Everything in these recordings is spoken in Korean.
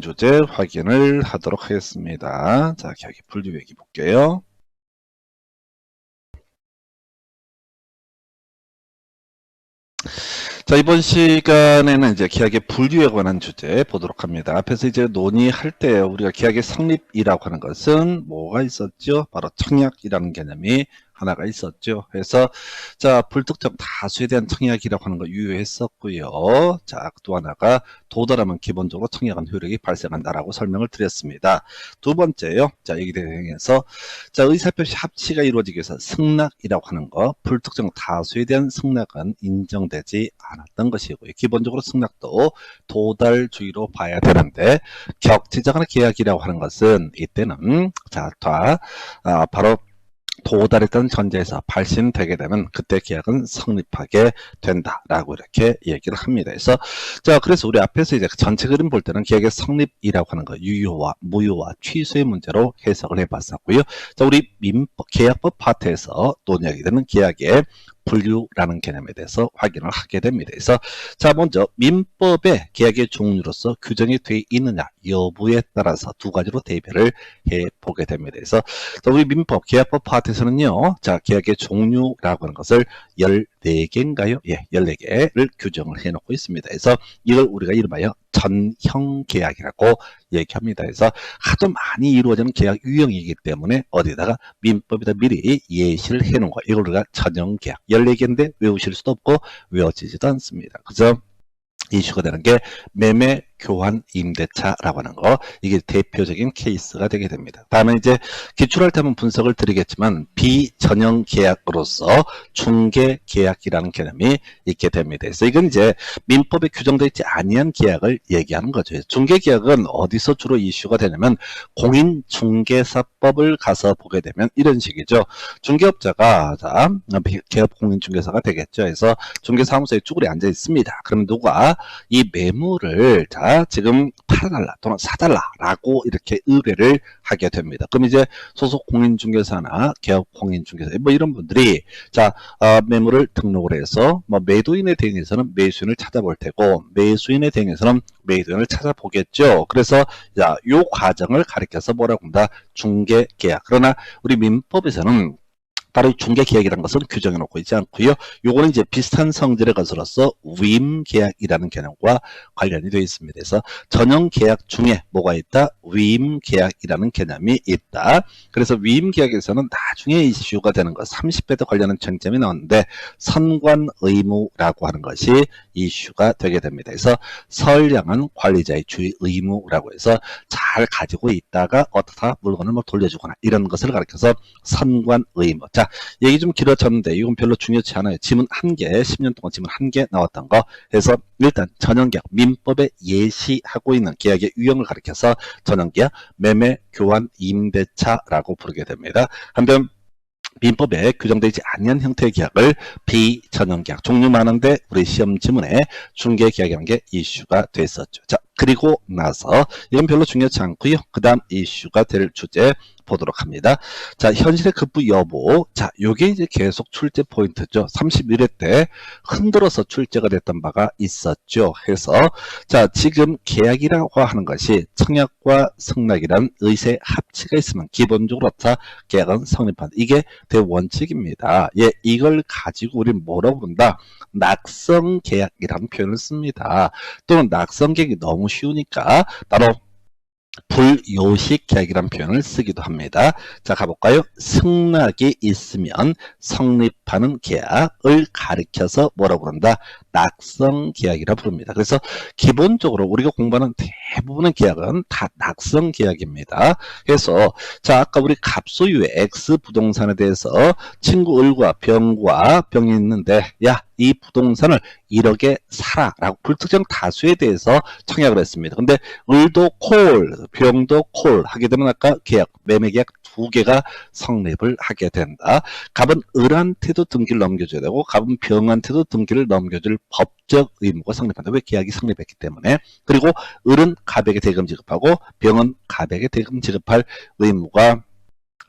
주제 확인을 하도록 하겠습니다. 자, 계약의 분류얘기 볼게요. 자, 이번 시간에는 이제 계약의 분류에 관한 주제 보도록 합니다. 앞에서 이제 논의할 때 우리가 계약의 성립이라고 하는 것은 뭐가 있었죠? 바로 청약이라는 개념이 하나가 있었죠. 그래서 자, 불특정 다수에 대한 청약이라고 하는 거 유효했었고요. 자, 또 하나가 도달하면 기본적으로 청약한 효력이 발생한다라고 설명을 드렸습니다. 두 번째요. 자, 여기 대응해서 자, 의사표 시 합치가 이루어지기 위해서 승낙이라고 하는 거, 불특정 다수에 대한 승낙은 인정되지 않았던 것이고요. 기본적으로 승낙도 도달주의로 봐야 되는데 격지적인 계약이라고 하는 것은 이때는 자, 바로 도달했던 전제에서 발신되게 되면 그때 계약은 성립하게 된다라고 이렇게 얘기를 합니다. 그래서 우리 앞에서 이제 전체 그림 볼 때는 계약의 성립이라고 하는 거 유효와 무효와 취소의 문제로 해석을 해봤었고요. 자, 우리 계약법 파트에서 논의하게 되는 계약의 분류라는 개념에 대해서 확인을 하게 됩니다. 그래서 자, 먼저 민법의 계약의 종류로서 규정이 되어 있느냐 여부에 따라서 두 가지로 대별을 해 보게 됩니다. 그래서 우리 민법 계약법 파트에서는요, 자, 계약의 종류라고 하는 것을 14개인가요? 예, 14개를 규정을 해 놓고 있습니다. 그래서 이걸 우리가 이름하여 전형 계약이라고 얘기합니다. 그래서 하도 많이 이루어지는 계약 유형이기 때문에 어디다가 민법에다 미리 예시를 해 놓은 거, 이걸 우리가 전형 계약 14개인데 외우실 수도 없고 외워지지도 않습니다. 그죠? 이슈가 되는 게 매매, 교환, 임대차라고 하는 거, 이게 대표적인 케이스가 되게 됩니다. 다음에 이제 기출할 때 한번 분석을 드리겠지만 비전형 계약으로서 중개 계약이라는 개념이 있게 됩니다. 그래서 이건 이제 민법에 규정되어 있지 아니한 계약을 얘기하는 거죠. 중개 계약은 어디서 주로 이슈가 되냐면 공인중개사법을 가서 보게 되면 이런 식이죠. 중개업자가 자, 개업 공인중개사가 되겠죠. 그래서 중개사무소에 쭈그려 앉아 있습니다. 그럼 누가 이 매물을 자, 지금 팔아달라 또는 사달라라고 이렇게 의뢰를 하게 됩니다. 그럼 이제 소속 공인중개사나 개업 공인중개사 뭐 이런 분들이 자, 매물을 등록을 해서 뭐 매도인에 대해서는 매수인을 찾아볼 테고 매수인에 대해서는 매도인을 찾아보겠죠. 그래서 자, 요 과정을 가리켜서 뭐라고 합니다. 중개계약. 그러나 우리 민법에서는 바로 중개계약이라는 것은 규정해 놓고 있지 않고요. 요거는 이제 비슷한 성질의 것으로서 위임계약이라는 개념과 관련이 되어 있습니다. 그래서 전형계약 중에 뭐가 있다? 위임계약이라는 개념이 있다. 그래서 위임계약에서는 나중에 이슈가 되는 것, 30회 때 관련한 쟁점이 나왔는데 선관의무라고 하는 것이 이슈가 되게 됩니다. 그래서 선량한 관리자의 주의 의무라고 해서 잘 가지고 있다가 어떻다 물건을 뭐 돌려주거나 이런 것을 가리켜서 선관의무. 자, 얘기 좀 길어졌는데 이건 별로 중요치 않아요. 지문 1개, 10년 동안 지문 1개 나왔던 거 해서 일단 전형계약, 민법에 예시하고 있는 계약의 유형을 가리켜서 전형계약, 매매, 교환, 임대차라고 부르게 됩니다. 한편 민법에 규정되어 있지 않은 형태의 계약을 비전형계약, 종류 많은데 우리 시험 지문에 중개계약이라는 게 이슈가 됐었죠. 자, 그리고 나서 이건 별로 중요치 않고요. 그 다음 이슈가 될 주제 보도록 합니다. 자, 현실의 급부 여부. 자, 요게 이제 계속 출제 포인트죠. 31회 때 흔들어서 출제가 됐던 바가 있었죠. 해서 자, 지금 계약이라고 하는 것이 청약과 승낙이란 의세 합치가 있으면 기본적으로 다 계약은 성립한다. 이게 대원칙입니다. 예, 이걸 가지고 우리는 뭐라고 부른다? 낙성계약이라는 표현을 씁니다. 또는 낙성계약이 너무 쉬우니까 바로 불요식 계약이라는 표현을 쓰기도 합니다. 자, 가볼까요? 승낙이 있으면 성립하는 계약을 가리켜서 뭐라고 그런다? 낙성 계약이라 부릅니다. 그래서 기본적으로 우리가 공부하는 대부분의 계약은 다 낙성 계약입니다. 그래서 자, 아까 우리 갑소유의 X 부동산에 대해서 친구 을과 병이 있는데 야, 이 부동산을 1억에 사라 라고 불특정 다수에 대해서 청약을 했습니다. 근데 을도 콜, 병도 콜 하게 되면 아까 계약, 매매계약 2개가 성립을 하게 된다. 갑은 을한테도 등기를 넘겨줘야 되고 갑은 병한테도 등기를 넘겨줄 법적 의무가 성립한다. 왜? 계약이 성립했기 때문에. 그리고 을은 갑에게 대금 지급하고 병은 갑에게 대금 지급할 의무가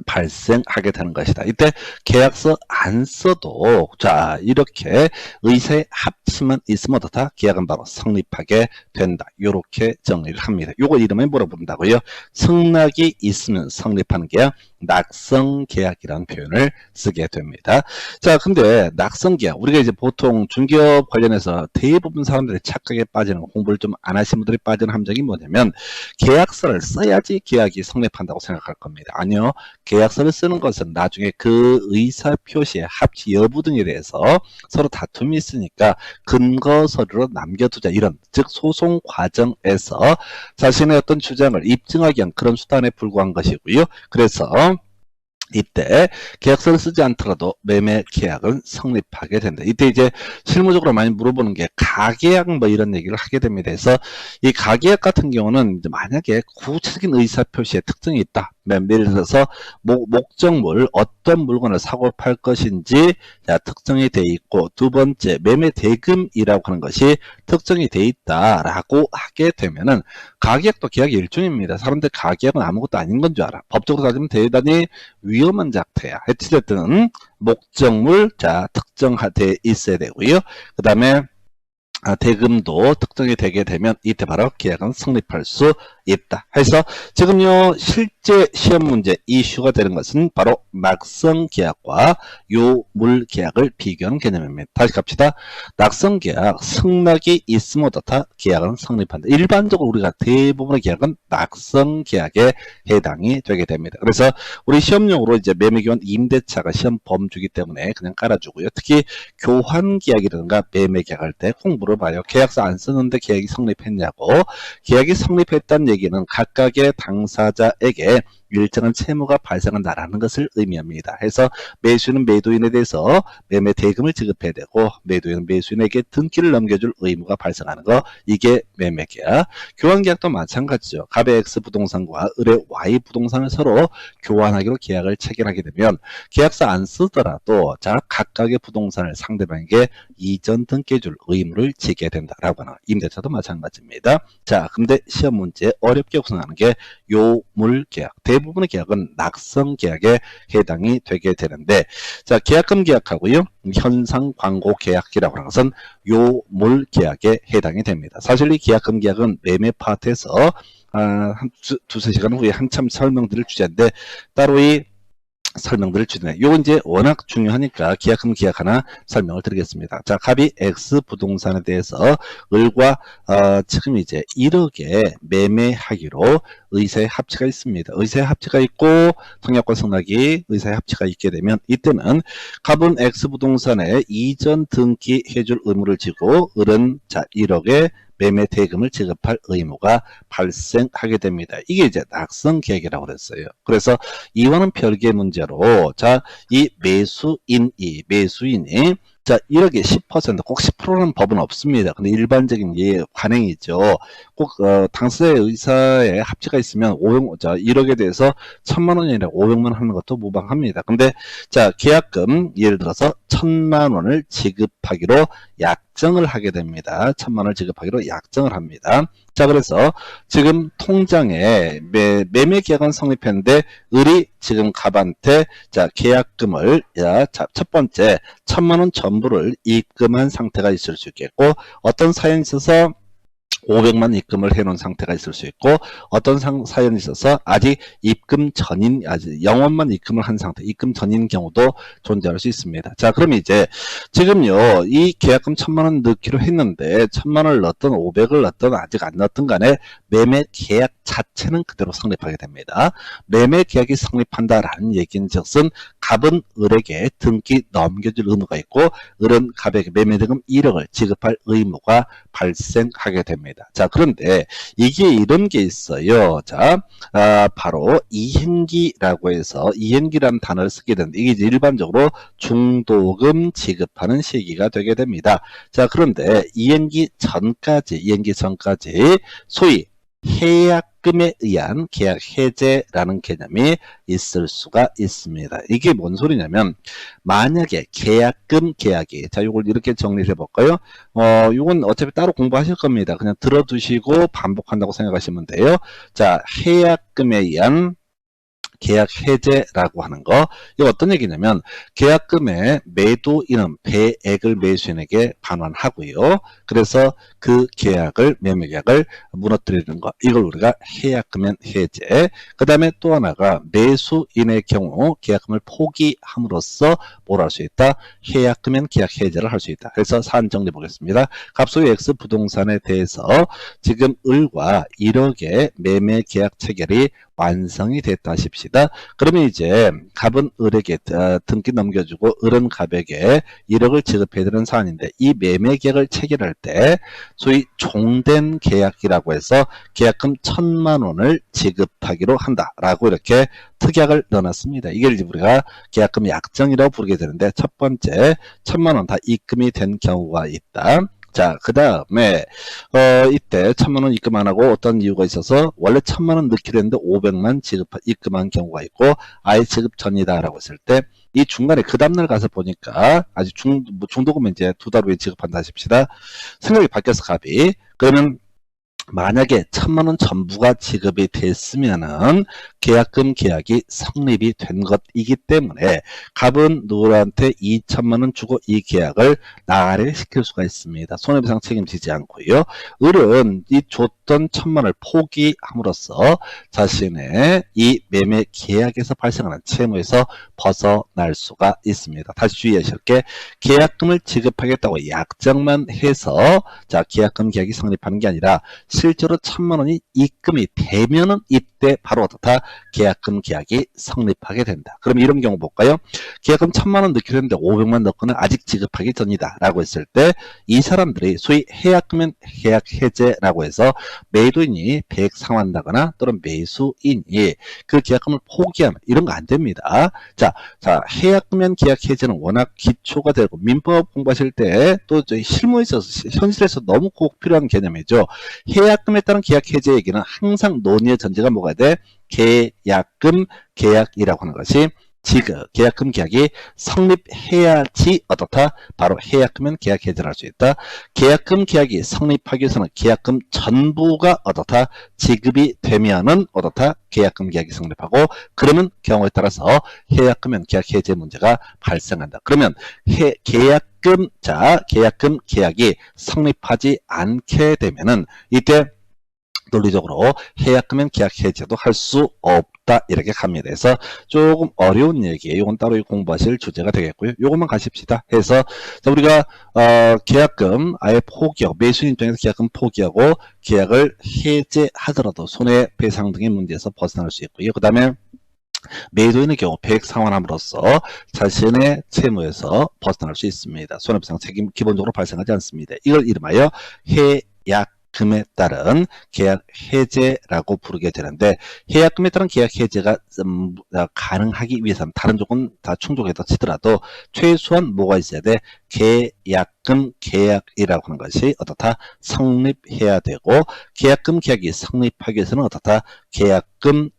발생하게 되는 것이다. 이때 계약서 안 써도 자 이렇게 의사의 합치만 있으면 어떻다? 계약은 바로 성립하게 된다. 이렇게 정리를 합니다. 요거 이름을 뭐라 부른다고요? 승낙이 있으면 성립하는 계약, 낙성계약이라는 표현을 쓰게 됩니다. 자, 근데 낙성계약 우리가 이제 보통 중개업 관련해서 대부분 사람들이 착각에 빠지는 공부를 좀 안 하신 분들이 빠지는 함정이 뭐냐면 계약서를 써야지 계약이 성립한다고 생각할 겁니다. 아니요. 계약서를 쓰는 것은 나중에 그 의사표시의 합치 여부 등에 대해서 서로 다툼이 있으니까 근거 서류로 남겨두자 이런 즉 소송 과정에서 자신의 어떤 주장을 입증하기 위한 그런 수단에 불과한 것이고요. 그래서 이때 계약서를 쓰지 않더라도 매매 계약은 성립하게 된다. 이때 이제 실무적으로 많이 물어보는 게 가계약 뭐 이런 얘기를 하게 됩니다. 그래서 이 가계약 같은 경우는 이제 만약에 구체적인 의사표시의 특징이 있다. 예를 들어서 목적물 어떤 물건을 사고 팔 것인지 특정이 돼 있고 두 번째 매매 대금이라고 하는 것이 특정이 돼 있다라고 하게 되면은 가계약도 계약의 일종입니다. 사람들 가계약은 아무것도 아닌 건 줄 알아. 법적으로 따지면 대단히 위험한 작태야. 어찌됐든 목적물 특정돼 있어야 되고요. 그 다음에 대금도 특정이 되게 되면 이때 바로 계약은 성립할 수 있다. 해서 지금요 실제 시험 문제 이슈가 되는 것은 바로 낙성계약과 요물계약을 비교하는 개념입니다. 다시 갑시다. 낙성계약 승낙이 있으면 어떻다? 계약은 성립한다. 일반적으로 우리가 대부분의 계약은 낙성계약에 해당이 되게 됩니다. 그래서 우리 시험용으로 이제 매매기원 임대차가 시험 범주기 때문에 그냥 깔아주고요. 특히 교환계약이라든가 매매계약할 때 공부를 봐요. 계약서 안 쓰는데 계약이 성립했냐고. 계약이 성립했다는 얘기는 각각의 당사자에게 일정한 채무가 발생한다라는 것을 의미합니다. 해서 매수인은 매도인에 대해서 매매 대금을 지급해야 되고 매도인은 매수인에게 등기를 넘겨줄 의무가 발생하는 거 이게 매매계약. 교환계약도 마찬가지죠. 갑의 X 부동산과 을의 Y 부동산을 서로 교환하기로 계약을 체결하게 되면 계약서 안 쓰더라도 각각의 부동산을 상대방에게 이전 등기해줄 의무를 지게 된다라고 하는 임대차도 마찬가지입니다. 자, 근데 시험 문제 어렵게 구성하는 게 요물계약. 대부분의 계약은 낙성계약에 해당이 되게 되는데 자 계약금 계약하고요. 현상 광고 계약이라고 하는 것은 요물계약에 해당이 됩니다. 사실 이 계약금 계약은 매매 파트에서 한 두세 시간 후에 한참 설명드릴 주제인데 따로 이 설명들을 주네. 요건 이제 워낙 중요하니까 계약금 계약 하나 설명을 드리겠습니다. 자, 갑이 X 부동산에 대해서 을과 지금 이제 1억에 매매하기로 의사의 합치가 있습니다. 의사의 합치가 있고 청약과 승낙이 의사의 합치가 있게 되면 이때는 갑은 X 부동산에 이전 등기해줄 의무를 지고 을은 1억에 매매 대금을 지급할 의무가 발생하게 됩니다. 이게 이제 낙성계약이라고 그랬어요. 그래서 이와는 별개의 문제로 이 매수인이 1억에 10% 꼭 10%라는 법은 없습니다. 근데 일반적인 관행이죠. 꼭 당사자의 의사의 합치가 있으면 1억에 대해서 1000만 원이 아니라 500만 원 하는 것도 무방합니다. 근데 계약금 예를 들어서 1000만 원을 지급하기로 약정을 하게 됩니다. 1000만 원을 지급하기로 약정을 합니다. 자, 그래서 지금 통장에 매매 계약은 성립했는데 을이 지금 갑한테 계약금을 첫 번째 1000만 원 전부를 입금한 상태가 있을 수 있겠고 어떤 사연이 있어서 500만 입금을 해놓은 상태가 있을 수 있고 어떤 사연이 있어서 아직 입금 전인 아직 0원만 입금을 한 상태 입금 전인 경우도 존재할 수 있습니다. 자, 그럼 이제 지금요 이 계약금 1000만 원 넣기로 했는데 1000만 원을 넣었던 500을 넣었던 아직 안 넣었던 간에 매매 계약 자체는 그대로 성립하게 됩니다. 매매 계약이 성립한다라는 얘기는 즉슨 갑은 을에게 등기 넘겨줄 의무가 있고 을은 갑에게 매매 대금 1억을 지급할 의무가 발생하게 됩니다. 자, 그런데 이게 이런 게 있어요. 바로 이행기라고 해서 이행기라는 단어를 쓰게 되는데 이게 이제 일반적으로 중도금 지급하는 시기가 되게 됩니다. 자, 그런데 이행기 전까지 소위 해약금에 의한 계약 해제라는 개념이 있을 수가 있습니다. 이게 뭔 소리냐면 만약에 계약금 계약이 요걸 이렇게 정리를 해볼까요? 이건 어차피 따로 공부하실 겁니다. 그냥 들어두시고 반복한다고 생각하시면 돼요. 해약금에 의한 계약 해제라고 하는 거, 이거 어떤 얘기냐면 계약금의 매도인은 배액을 매수인에게 반환하고요. 그래서 그 계약을, 매매 계약을 무너뜨리는 거, 이걸 우리가 해약금의 해제. 그 다음에 또 하나가 매수인의 경우 계약금을 포기함으로써 뭘 할 수 있다? 해약금의 계약 해제를 할 수 있다. 그래서 사안 정리 보겠습니다. 갑소유 X 부동산에 대해서 지금 을과 1억의 매매 계약 체결이 완성이 됐다 하십시다. 그러면 이제 갑은 을에게 등기 넘겨주고 을은 갑에게 1억을 지급해야 되는 사안인데, 이 매매 계약을 체결할 때 소위 종된 계약이라고 해서 계약금 1,000만 원을 지급하기로 한다라고 이렇게 특약을 넣어놨습니다. 이게 이제 우리가 계약금 약정이라고 부르게 되는데, 첫 번째 1,000만 원 다 입금이 된 경우가 있다. 자, 그 다음에 이때 1,000만 원 입금 안 하고 어떤 이유가 있어서 원래 1,000만 원 넣기로 했는데 500만 입금한 경우가 있고, 아예 지급 전이다라고 했을 때 이 중간에 그 다음날 가서 보니까 아직 중도금은 이제 2달 후에 지급한다 하십시다. 생각이 바뀌어서 갑이, 그러면 만약에 1,000만 원 전부가 지급이 됐으면은 계약금 계약이 성립이 된 것이기 때문에 갑은 누구한테 2,000만 원 주고 이 계약을 나가래시킬 수가 있습니다. 손해배상 책임지지 않고요. 을은 이 줬던 1,000만 원을 포기함으로써 자신의 이 매매 계약에서 발생하는 채무에서 벗어날 수가 있습니다. 다시 주의하실 게, 계약금을 지급하겠다고 약정만 해서 자 계약금 계약이 성립하는 게 아니라 실제로 1,000만 원이 입금이 되면은 이때 바로 어떻다? 계약금 계약이 성립하게 된다. 그럼 이런 경우 볼까요? 계약금 1,000만 원 넣기로 했는데 500만 넣거나 아직 지급하기 전이다 라고 했을 때, 이 사람들이 소위 해약금은 계약 해제라고 해서 매도인이 배액 상환한다거나 또는 매수인이 그 계약금을 포기하면 이런 거 안 됩니다. 자, 해약금은 계약 해제는 워낙 기초가 되고 민법 공부하실 때 또 실무에 있어서 현실에서 너무 꼭 필요한 개념이죠. 해약금에 따른 계약 해제 얘기는 항상 논의의 전제가 뭐가 돼? 계약금 계약이라고 하는 것이 지급, 계약금 계약이 성립해야지 어떻다? 바로 해약금은 계약 해제를 할 수 있다. 계약금 계약이 성립하기 위해서는 계약금 전부가 어떻다? 지급이 되면은 어떻다? 계약금 계약이 성립하고, 그러면 경우에 따라서 해약금은 계약 해제 문제가 발생한다. 그러면 계약금 계약이 성립하지 않게 되면은 이때 논리적으로 해약금은 계약 해제도 할 수 없다 이렇게 갑니다. 그래서 조금 어려운 얘기예요. 이건 따로 공부하실 주제가 되겠고요. 요것만 가십시다. 해서 우리가 계약금 아예 포기하고, 매수인 입장에서 계약금 포기하고 계약을 해제하더라도 손해배상 등의 문제에서 벗어날 수 있고요. 그 다음에 매도인의 경우 배액 상환함으로써 자신의 채무에서 벗어날 수 있습니다. 손해배상 책임 기본적으로 발생하지 않습니다. 이걸 이름하여 해약금에 따른 계약 해제라고 부르게 되는데, 해약금에 따른 계약 해제가 가능하기 위해서는 다른 조건 다 충족해서 치더라도 최소한 뭐가 있어야 돼? 계약금 계약이라고 하는 것이 어떻다? 성립해야 되고, 계약금 계약이 성립하기 위해서는 어떻다? 계약금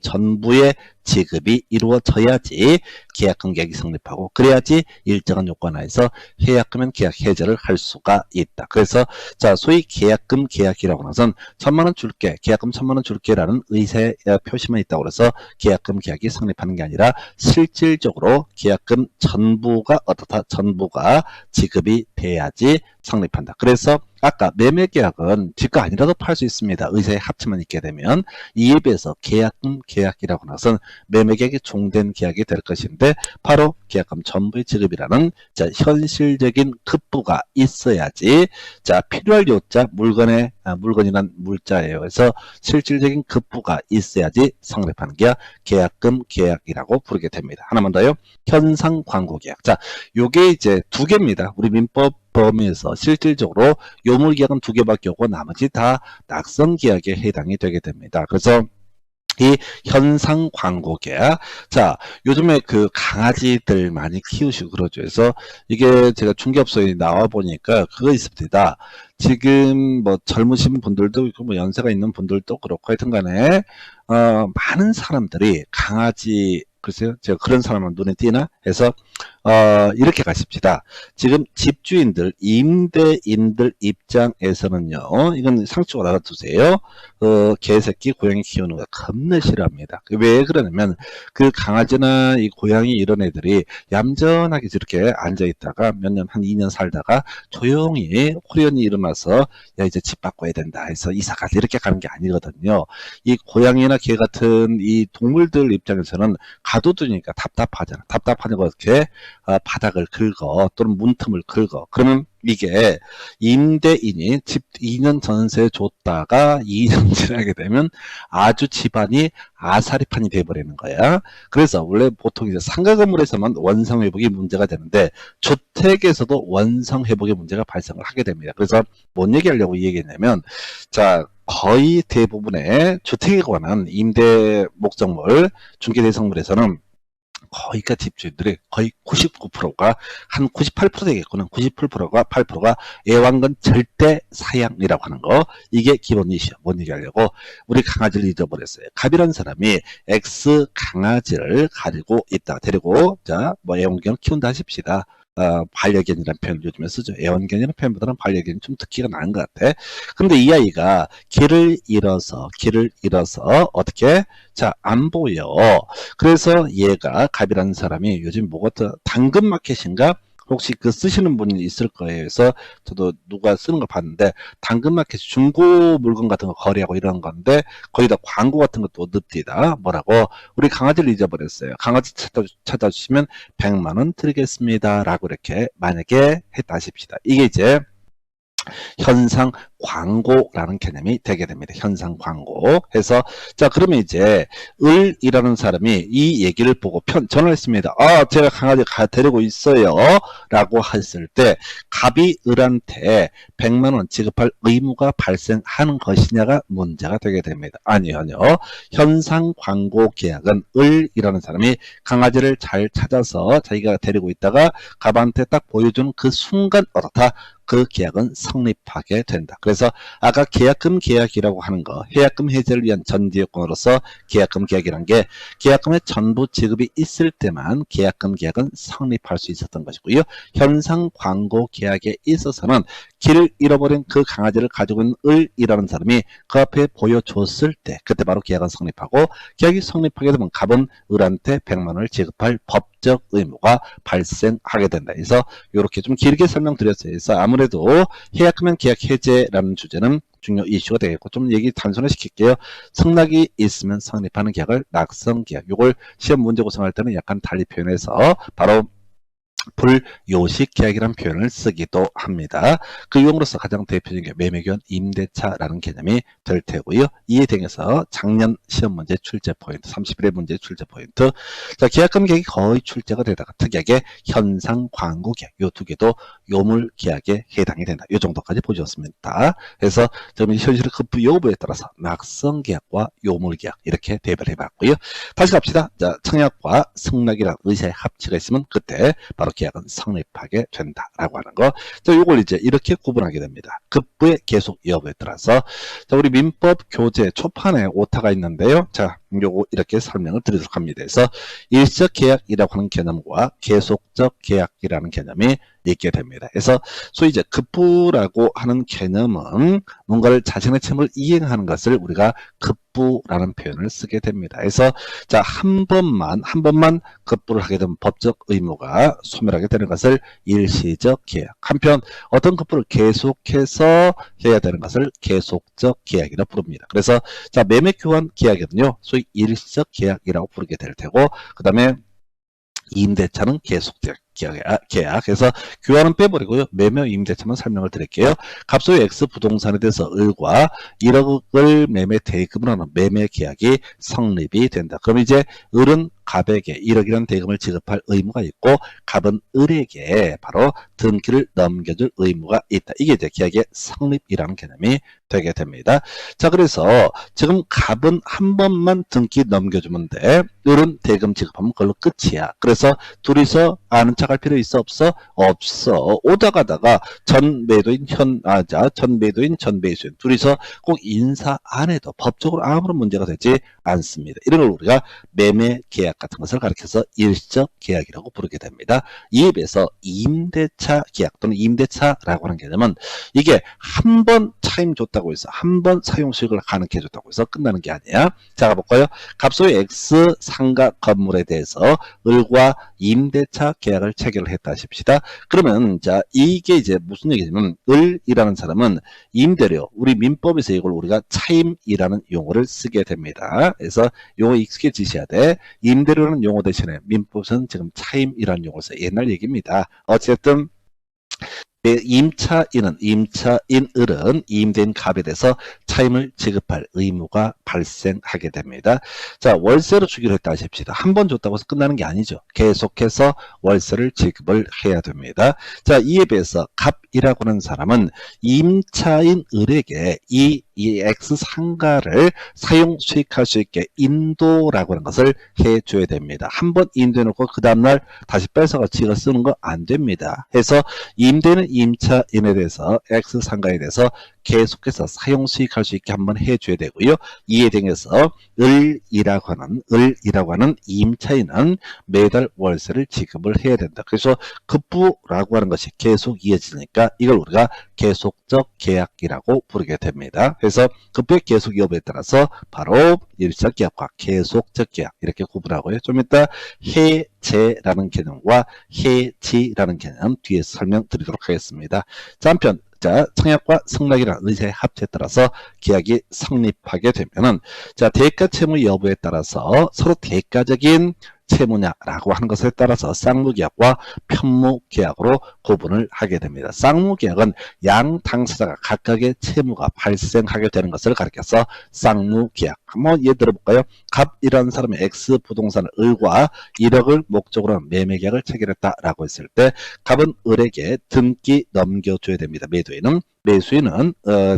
전부의 지급이 이루어져야지 계약금 계약이 성립하고, 그래야지 일정한 요건 하에서 해약금은 계약 해제를 할 수가 있다. 그래서 자, 소위 계약금 계약이라고 하는 것은 1,000만 원 줄게, 계약금 1,000만 원 줄게라는 의사의 표시만 있다고 해서 계약금 계약이 성립하는 게 아니라, 실질적으로 계약금 전부가 어떻다? 전부가 지급이 돼야지 성립한다. 그래서 아까 매매계약은 지가 아니라도 팔 수 있습니다. 의사의 합치만 있게 되면. 이에 비해서 계약금 계약이라고 하는 것은 매매계약이 종된 계약이 될 것인데, 바로 계약금 전부의 지급이라는 자 현실적인 급부가 있어야지, 자 필요할 요자 물건이란 물자예요. 그래서 실질적인 급부가 있어야지 성립하는 게 계약금 계약이라고 부르게 됩니다. 하나만 더요. 현상 광고 계약. 자, 요게 이제 두 개입니다. 우리 민법 범위에서 실질적으로 요물 계약은 두 개밖에 없고 나머지 다 낙선 계약에 해당이 되게 됩니다. 그래서 이 현상 광고 계약. 자, 요즘에 그 강아지들 많이 키우시고 그러죠. 그래서 이게 제가 중개업소에 나와 보니까 그거 있습니다. 지금 뭐 젊으신 분들도 있고 뭐 연세가 있는 분들도 그렇고 하여튼 간에 많은 사람들이 강아지, 글쎄요, 제가 그런 사람은 눈에 띄나? 해서 이렇게 가십시다. 지금 집주인들, 임대인들 입장에서는요, 이건 상식적으로 알아두세요. 개새끼, 고양이 키우는 거 겁나 싫어합니다. 왜 그러냐면, 그 강아지나 이 고양이 이런 애들이 얌전하게 저렇게 앉아있다가 몇 년, 한 2년 살다가 조용히 호련이 일어나서, 야, 이제 집 바꿔야 된다 해서 이사 가자 이렇게 가는 게 아니거든요. 이 고양이나 개 같은 이 동물들 입장에서는 가둬두니까 답답하잖아. 답답하니까 이렇게 바닥을 긁어 또는 문틈을 긁어. 그러면 이게 임대인이 집 2년 전세 줬다가 2년 지나게 되면 아주 집안이 아사리판이 돼버리는 거야. 그래서 원래 보통 이제 상가 건물에서만 원상 회복이 문제가 되는데 주택에서도 원상 회복의 문제가 발생을 하게 됩니다. 그래서 뭔 얘기하려고 이 얘기했냐면, 자, 거의 대부분의 주택에 관한 임대 목적물 중개 대상물에서는 거의가 집주인들이 거의 99%가 한 98% 되겠구나. 98%가 8%가 애완견 절대 사양이라고 하는 거. 이게 기본 이슈야. 뭔 얘기하려고? 우리 강아지를 잊어버렸어요. 갑이라는 사람이 X 강아지를 가지고 있다. 데리고 자, 뭐 애완견을 키운다 하십시다. 반려견이라는 표현을 요즘에 쓰죠. 애완견이라는 표현보다는 반려견이 좀 듣기가 나은 것 같아. 근데 이 아이가 길을 잃어서 어떻게? 자, 안 보여. 그래서 얘가 갑이라는 사람이 요즘 뭐가 당근마켓인가? 혹시 그 쓰시는 분이 있을 거예요. 그래서 저도 누가 쓰는 걸 봤는데, 당근마켓 중고 물건 같은 거 거래하고 이런 건데 거기다 광고 같은 것도 넣습니다. 뭐라고? 우리 강아지를 잊어버렸어요. 강아지 찾아주시면 100만 원 드리겠습니다 라고 이렇게 만약에 했다 하십시다. 이게 이제 현상 광고라는 개념이 되게 됩니다. 현상 광고 해서, 자, 그러면 이제 을이라는 사람이 이 얘기를 보고 전화를 했습니다. 제가 강아지 데리고 있어요 라고 했을 때 갑이 을한테 100만 원 지급할 의무가 발생하는 것이냐가 문제가 되게 됩니다. 아니요. 현상 광고 계약은 을이라는 사람이 강아지를 잘 찾아서 자기가 데리고 있다가 갑한테 딱 보여준 그 순간 어떻다? 그 계약은 성립하게 된다. 그래서 아까 계약금 계약이라고 하는 거, 해약금 해제를 위한 전제요건으로서 계약금 계약이란 게 계약금의 전부 지급이 있을 때만 계약금 계약은 성립할 수 있었던 것이고요. 현상 광고 계약에 있어서는 길을 잃어버린 그 강아지를 가지고 있는 을이라는 사람이 그 앞에 보여줬을 때 그때 바로 계약은 성립하고, 계약이 성립하게 되면 갑은 을한테 100만 원을 지급할 법적 의무가 발생하게 된다. 그래서 이렇게 좀 길게 설명드렸어요. 그래서 아무래도 해약하면 계약 해제라는 주제는 중요 이슈가 되겠고, 좀 얘기 단순화시킬게요. 승낙이 있으면 성립하는 계약을 낙성 계약. 이걸 시험 문제 구성할 때는 약간 달리 표현해서 바로 불요식 계약이라는 표현을 쓰기도 합니다. 그 용어로서 가장 대표적인 게 매매교환 임대차라는 개념이 될 테고요. 이에 대해서 작년 시험 문제 출제 포인트, 31회 문제 출제 포인트. 자, 계약금 계약이 거의 출제가 되다가 특이하게 현상 광고 계약, 요 두 개도 요물 계약에 해당이 된다. 요 정도까지 보셨습니다. 그래서 지금 현실의 급부 여부에 따라서 낙성 계약과 요물 계약 이렇게 대별해 봤고요. 다시 갑시다. 자, 청약과 승낙이라는 의사의 합치가 있으면 그때 바로 계약은 성립하게 된다라고 하는 거. 자, 요걸 이제 이렇게 구분하게 됩니다. 급부의 계속 여부에 따라서. 자, 우리 민법 교재 초판에 오타가 있는데요. 자, 요거 이렇게 설명을 드리도록 합니다. 그래서 일시적 계약이라고 하는 개념과 계속적 계약이라는 개념이 있게 됩니다. 그래서 소위 이제 급부라고 하는 개념은 뭔가를 자신의 채무를 이행하는 것을 우리가 급부라는 표현을 쓰게 됩니다. 그래서 자, 한 번만 급부를 하게 되면 법적 의무가 소멸하게 되는 것을 일시적 계약. 한편 어떤 급부를 계속해서 해야 되는 것을 계속적 계약이라 부릅니다. 그래서 자, 매매 교환 계약은요, 소위 일시적 계약이라고 부르게 될 테고, 그 다음에 임대차는 계속적 계약. 그래서 교환은 빼버리고요. 매매 임대차만 설명을 드릴게요. 갑소의 X 부동산에 대해서 을과 1억을 매매 대금으로 하는 매매 계약이 성립이 된다. 그럼 이제 을은 갑에게 1억이라는 대금을 지급할 의무가 있고, 갑은 을에게 바로 등기를 넘겨줄 의무가 있다. 이게 이제 계약의 성립이라는 개념이 되게 됩니다. 자, 그래서 지금 갑은 한 번만 등기 넘겨주면 돼. 을은 대금 지급하면 그걸로 끝이야. 그래서 둘이서 아는 척 침착할 필요 있어 없어? 없어. 오다 가다가 전 매도인 전 매도인 전 매수인 둘이서 꼭 인사 안 해도 법적으로 아무런 문제가 되지 않습니다. 이런 걸 우리가 매매 계약 같은 것을 가리켜서 일시적 계약이라고 부르게 됩니다. 이에 비해서 임대차 계약 또는 임대차라고 하는 개념은 이게 한 번 차임 줬다고 해서 한 번 사용 수익을 가능해 줬다고 해서 끝나는 게 아니야. 자, 가볼까요? 갑소의 X 상가 건물에 대해서 을과 임대차 계약을 체결을 했다 하십시다. 그러면 자, 이게 이제 무슨 얘기냐면 을이라는 사람은 임대료, 우리 민법에서 이걸 우리가 차임이라는 용어를 쓰게 됩니다. 그래서 용어 익숙해지셔야 돼. 임대료라는 용어 대신에 민법에서는 지금 차임이라는 용어를 써요. 옛날 얘기입니다. 어쨌든 임차인 을은 임대인 갑에 대해서 차임을 지급할 의무가 발생하게 됩니다. 자, 월세로 주기로 했다 하십시다. 한 번 줬다고 해서 끝나는 게 아니죠. 계속해서 월세를 지급을 해야 됩니다. 자, 이에 비해서 갑이라고 하는 사람은 임차인 을에게 이 X 상가를 사용 수익할 수 있게 인도라고 하는 것을 해줘야 됩니다. 한 번 인도해 놓고 그 다음날 다시 뺏어가 지가 쓰는 거 안 됩니다. 해서 임대는 임차인에 대해서 X 상가에 대해서 계속해서 사용 수익할 수 있게 한번 해줘야 되고요. 이에 대해서 을이라고 하는 임차인은 매달 월세를 지급을 해야 된다. 그래서 급부라고 하는 것이 계속 이어지니까 이걸 우리가 계속적 계약이라고 부르게 됩니다. 그래서 급부의 계속 여부에 따라서 바로 일시적 계약과 계속적 계약 이렇게 구분하고요. 좀 이따 해제라는 개념과 해지라는 개념 뒤에서 설명드리도록 하겠습니다. 자, 한편 청약과 승낙이라는 의사의 합체에 따라서 계약이 성립하게 되면은 자, 대가 채무 여부에 따라서 서로 대가적인 채무냐라고 하는 것에 따라서 쌍무계약과 편무계약으로 구분을 하게 됩니다. 쌍무계약은 양 당사자가 각각의 채무가 발생하게 되는 것을 가리켜서 쌍무계약. 한번 예를 들어볼까요? 갑이라는 사람이 X 부동산을 을과 1억을 목적으로 매매계약을 체결했다라고 했을 때 갑은 을에게 등기 넘겨줘야 됩니다. 매도인은. 매수인은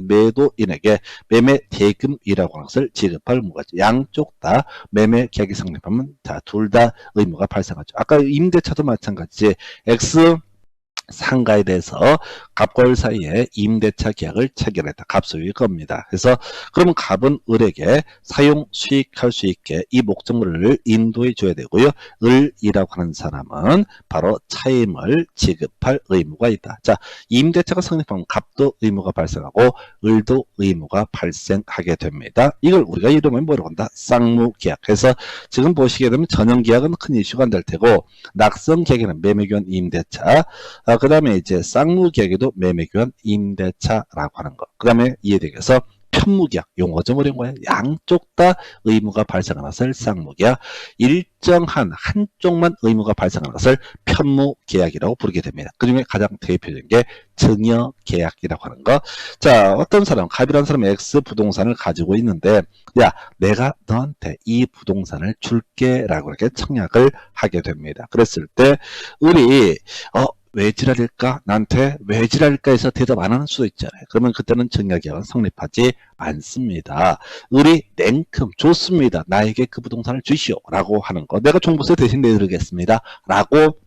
매도인에게 매매 대금이라고 하는 것을 지급할 의무가 있죠. 양쪽 다 매매 계약이 성립하면 둘 다 의무가 발생하죠. 아까 임대차도 마찬가지지. X 상가에 대해서 갑과 을 사이에 임대차 계약을 체결했다. 갑소유의 겁니다. 그래서 그러면 갑은 을에게 사용 수익할 수 있게 이 목적물을 인도해 줘야 되고요. 을이라고 하는 사람은 바로 차임을 지급할 의무가 있다. 자, 임대차가 성립하면 갑도 의무가 발생하고 을도 의무가 발생하게 됩니다. 이걸 우리가 이름을 뭐라고 한다? 쌍무계약. 그래서 지금 보시게 되면 전형계약은 큰 이슈가 안 될 테고 낙성계약에는 매매교환 임대차, 그 다음에 이제 쌍무계약에도 매매교환 임대차라고 하는 거. 그 다음에 이해되겠어? 편무계약, 용어 좀 어려운 거예요. 양쪽 다 의무가 발생하는 것을 쌍무계약, 일정한 한쪽만 의무가 발생하는 것을 편무계약이라고 부르게 됩니다. 그 중에 가장 대표적인 게 증여계약이라고 하는 거. 자, 어떤 사람, 갑이라는 사람이 X 부동산을 가지고 있는데, 야, 내가 너한테 이 부동산을 줄게 라고 이렇게 청약을 하게 됩니다. 그랬을 때 우리 왜 지랄일까? 나한테 왜 지랄일까 해서 대답 안 하는 수도 있잖아요. 그러면 그때는 증여계약은 성립하지 않습니다. 우리 냉큼 좋습니다. 나에게 그 부동산을 주시오 라고 하는 거. 내가 종부세 대신 내드리겠습니다 라고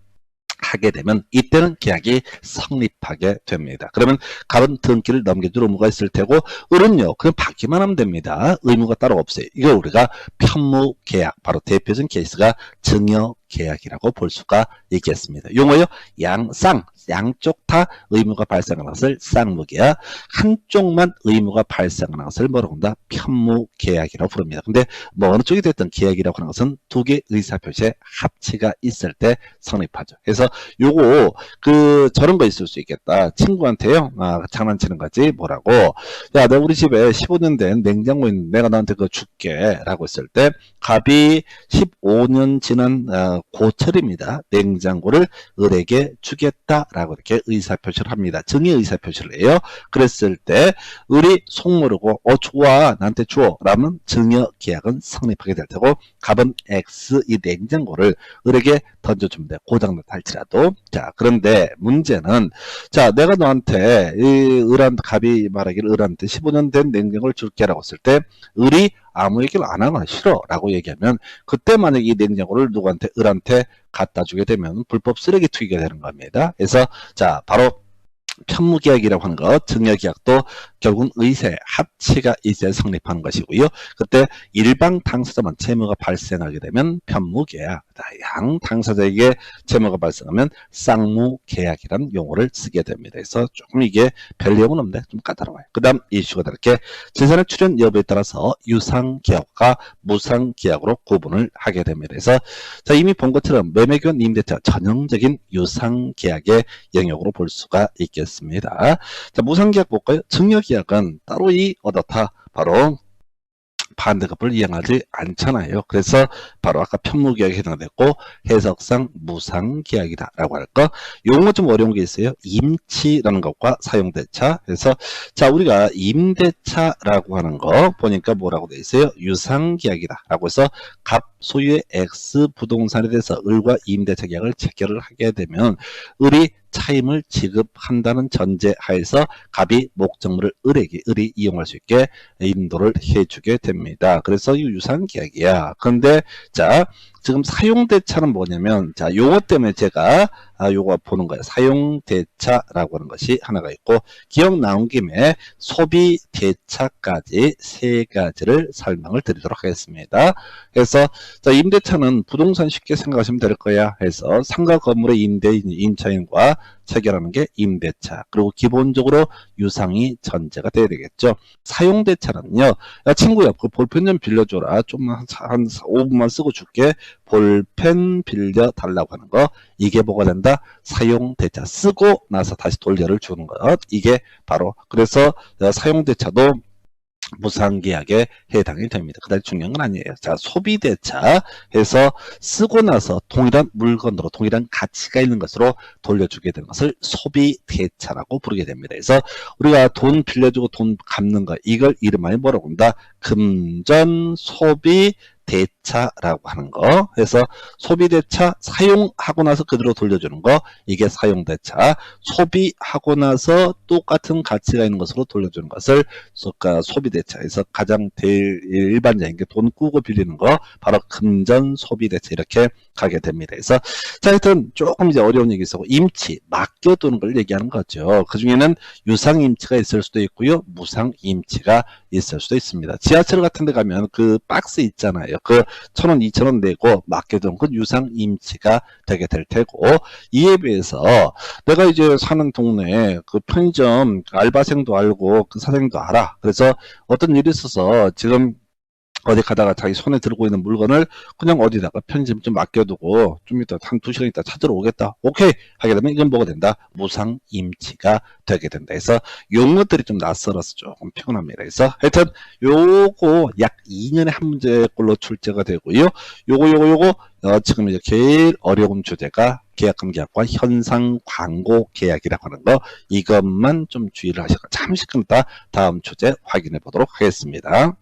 하게 되면 이때는 계약이 성립하게 됩니다. 그러면 갑은 등기를 넘겨줄 의무가 있을 테고 을은요 그냥 받기만 하면 됩니다. 의무가 따로 없어요. 이걸 우리가 편무계약, 바로 대표적인 케이스가 증여계약이라고 볼 수가 있겠습니다. 용어요 양쪽 다 의무가 발생하는 것을 쌍무계약, 한쪽만 의무가 발생하는 것을 뭐라고 한다? 편무계약이라고 부릅니다. 근데 뭐 어느 쪽이 됐든 계약이라고 하는 것은 두 개의 의사표시에 합치가 있을 때 성립하죠. 그래서 요거 저런 거 있을 수 있겠다. 친구한테요 장난치는 거지. 뭐라고? 야, 너 우리 집에 15년 된 냉장고 있는데 내가 너한테 그거 줄게 라고 했을 때 갑이 15년 지난 고철입니다. 냉장고를 을에게 주겠다라고 이렇게 의사표시를 합니다. 증의 의사표시를 해요. 그랬을 때 을이 속 모르고 좋아 나한테 줘 라면 증여계약은 성립하게 될 테고 갑은 X 이 냉장고를 을에게 던져주면 돼. 고장났다 할지라도. 자, 그런데 문제는 자, 내가 너한테 갑이 말하기를 을한테 15년 된 냉장고를 줄게 라고 했을 때 을이 아무 얘기를 안 하거나 싫어 라고 얘기하면 그때 만약에 이 냉장고를 누구한테 을한테 갖다 주게 되면 불법 쓰레기 투기가 되는 겁니다. 그래서 자 바로 편무계약이라고 하는 것, 증여계약도 결국은 의세, 합치가 있어야 성립하는 것이고요. 그때 일방 당사자만 채무가 발생하게 되면 편무계약, 양 당사자에게 채무가 발생하면 쌍무계약이라는 용어를 쓰게 됩니다. 그래서 조금 이게 별 내용은 없는데 좀 까다로워요. 그 다음 이슈가 다르게 재산의 출현 여부에 따라서 유상계약과 무상계약으로 구분을 하게 됩니다. 그래서 자, 이미 본 것처럼 매매교환 임대차 전형적인 유상계약의 영역으로 볼 수가 있겠습니다. 자, 무상계약 볼까요? 증여계약은 따로 어떻다? 바로 반대급부를 이행하지 않잖아요. 그래서 바로 아까 편무계약에 해당됐고 해석상 무상계약이다 라고 할 거. 용어 좀 어려운 게 있어요. 임치라는 것과 사용대차. 그래서 자 우리가 임대차라고 하는 거 보니까 뭐라고 돼 있어요? 유상계약이다 라고 해서 갑 소유의 X 부동산에 대해서 을과 임대차 계약을 체결을 하게 되면 을이 차임을 지급한다는 전제 하에서 갑이 목적물을 을이 이용할 수 있게 인도를 해주게 됩니다. 그래서 이 유상계약이야. 그런데 자 지금 사용대차는 뭐냐면 자 요거 때문에 제가 요거 보는 거예요. 사용대차라고 하는 것이 하나가 있고 기억 나온 김에 소비대차까지 세 가지를 설명을 드리도록 하겠습니다. 그래서 자 임대차는 부동산 쉽게 생각하시면 될 거야 해서 상가 건물의 임대인, 임차인과 체결하는 게 임대차. 그리고 기본적으로 유상이 전제가 돼야 되겠죠. 사용대차는요. 야 친구야 그 볼펜 좀 빌려줘라. 좀만 한 5분만 쓰고 줄게. 볼펜 빌려달라고 하는 거. 이게 뭐가 된다? 사용대차. 쓰고 나서 다시 돌려를 주는 것. 이게 바로 그래서 사용대차도 무상계약에 해당이 됩니다. 그다지 중요한 건 아니에요. 자, 소비대차 해서 쓰고 나서 동일한 물건으로 동일한 가치가 있는 것으로 돌려주게 되는 것을 소비대차라고 부르게 됩니다. 그래서 우리가 돈 빌려주고 돈 갚는 거 이걸 이름하여 뭐라고 합니다. 금전소비 대차라고 하는 거. 그래서 소비대차 사용하고 나서 그대로 돌려주는 거. 이게 사용대차. 소비하고 나서 똑같은 가치가 있는 것으로 돌려주는 것을 소비대차에서 가장 일반적인 게 돈 꾸고 빌리는 거. 바로 금전소비대차 이렇게 가게 됩니다. 그래서 자, 하여튼 조금 이제 어려운 얘기 있었고 임치, 맡겨두는 걸 얘기하는 거죠. 그 중에는 유상임치가 있을 수도 있고요. 무상임치가 있을 수도 있습니다. 지하철 같은 데 가면 그 박스 있잖아요. 그 1,000원, 2,000원 내고 맡겨둔 건 유상임치가 되게 될 테고 이에 비해서 내가 이제 사는 동네에 그 편의점 알바생도 알고 그 사장님도 알아. 그래서 어떤 일이 있어서 지금 어디 가다가 자기 손에 들고 있는 물건을 그냥 어디다가 편의점 좀 맡겨두고 좀 이따 한 2시간 있다 찾으러 오겠다. 오케이 하게 되면 이건 뭐가 된다? 무상임치가 되게 된다. 그래서 용어들이 좀 낯설어서 조금 피곤합니다. 그래서 하여튼 요거 약 2년에 한 문제꼴로 출제가 되고요. 요거 지금 이제 제일 어려운 주제가 계약금 계약과 현상 광고 계약이라고 하는 거 이것만 좀 주의를 하시고 잠시 끊다 다음 주제 확인해 보도록 하겠습니다.